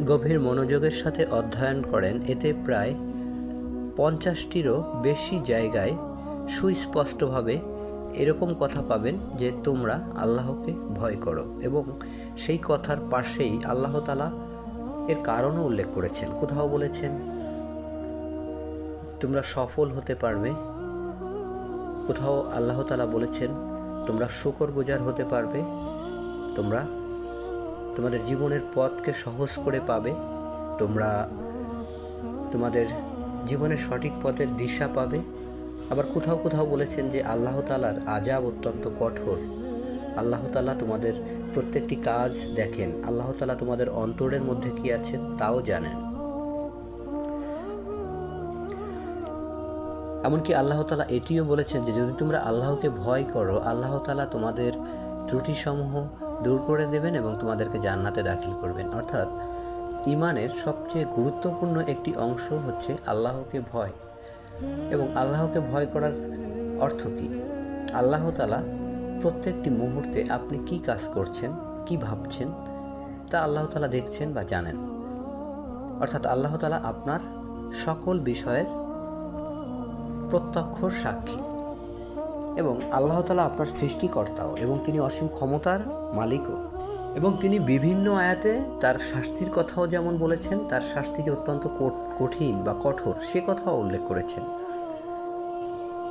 গভীর মনোযোগের সাথে অধ্যয়ন করেন, এতে প্রায় 50টিরও বেশি জায়গায় সুস্পষ্টভাবে এরকম কথা পাবেন যে তোমরা আল্লাহকে ভয় করো, এবং সেই কথার পাশেই আল্লাহ তাআলা এর কারণও উল্লেখ করেছেন। কোথাও বলেছেন তোমরা সফল হতে পারবে, কোথাও আল্লাহ তাআলা বলেছেন তোমরা শুকরগুজার হতে পারবে, তোমরা তোমাদের জীবনের পথকে সহজ করে পাবে, তোমরা তোমাদের জীবনের সঠিক পথের দিশা পাবে। আবার কোথাও কোথাও বলেছেন যে আল্লাহ তাআলার আযাব অত্যন্ত কঠোর, আল্লাহ তাআলা তোমাদের প্রত্যেকটি কাজ দেখেন, আল্লাহ তাআলা তোমাদের অন্তরের মধ্যে কি আছে তাও জানেন। এমনকি আল্লাহ তাআলা এটিও বলেছেন যে যদি তোমরা আল্লাহকে ভয় করো, আল্লাহ তাআলা তোমাদের ত্রুটিসমূহ দূর করে দেবেন এবং তোমাদেরকে জান্নাতে দাখিল করবেন। অর্থাৎ ঈমানের সবচেয়ে গুরুত্বপূর্ণ একটি অংশ হচ্ছে আল্লাহকে ভয়। এবং আল্লাহকে ভয় করার অর্থ কী? আল্লাহ তাআলা প্রত্যেকটি মুহূর্তে আপনি কি কাজ করছেন, কি ভাবছেন, তা আল্লাহ তাআলা দেখছেন বা জানেন। অর্থাৎ আল্লাহ তাআলা আপনার সকল বিষয়ের প্রত্যক্ষ সাক্ষী, এবং আল্লাহ তাআলা আপনার সৃষ্টিকর্তাও, এবং তিনি অসীম ক্ষমতার মালিকও, এবং তিনি বিভিন্ন আয়াতে তার শাস্তির কথাও যেমন বলেছেন, তার শাস্তি যে অত্যন্ত কঠিন বা কঠোর সে কথাও উল্লেখ করেছেন।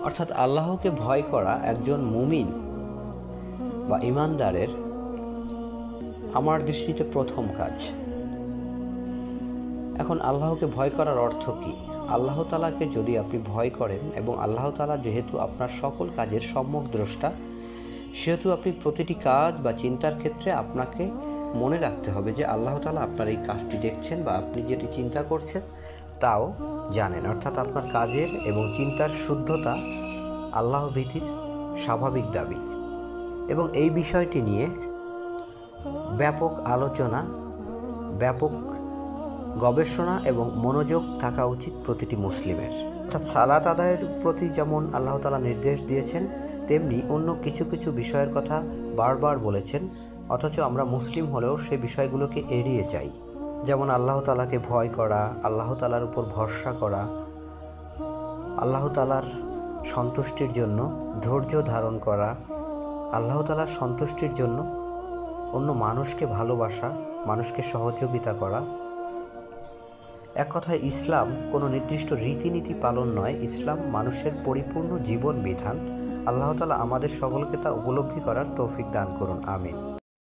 অর্থাৎ আল্লাহকে ভয় করা একজন মুমিন বা ঈমানদারের আমার দৃষ্টিতে প্রথম কাজ। এখন আল্লাহকে ভয় করার অর্থ কী? আল্লাহ তাআলাকে যদি আপনি ভয় করেন, এবং আল্লাহ তাআলা যেহেতু আপনার সকল কাজের সম্যক দ্রষ্টা, সেহেতু আপনি প্রতিটি কাজ বা চিন্তার ক্ষেত্রে আপনাকে মনে রাখতে হবে যে আল্লাহ তাআলা আপনার এই কাজটি দেখছেন বা আপনি যেটি চিন্তা করছেন তাও জানেন। অর্থাৎ আপনার কাজের এবং চিন্তার শুদ্ধতা আল্লাহ ভীতির স্বাভাবিক দাবি, এবং এই বিষয়টি নিয়ে ব্যাপক আলোচনা, ব্যাপক গবেষণা এবং মনোযোগ থাকা উচিত প্রতিটি মুসলিমের। অর্থাৎ সালাত আদায়ের প্রতি যেমন আল্লাহ তাআলা নির্দেশ দিয়েছেন, তেমনি অন্য কিছু কিছু বিষয়ের কথা বারবার বলেছেন, অথচ আমরা মুসলিম হলেও সে বিষয়গুলোকে এড়িয়ে যাই। যেমন আল্লাহ তাআলাকে ভয় করা, আল্লাহ তাআলার উপর ভরসা করা, আল্লাহ তাআলার সন্তুষ্টির জন্য ধৈর্য ধারণ করা, আল্লাহ তাআলার সন্তুষ্টির জন্য অন্য মানুষকে ভালোবাসা, মানুষকে সহযোগিতা করা। এক কথায় ইসলাম কোনো নির্দিষ্ট রীতিনীতি পালন নয়, ইসলাম মানুষের পরিপূর্ণ জীবন বিধান। আল্লাহ তাআলা আমাদের সকলকে তা উপলব্ধি করার তৌফিক দান করুন, আমিন।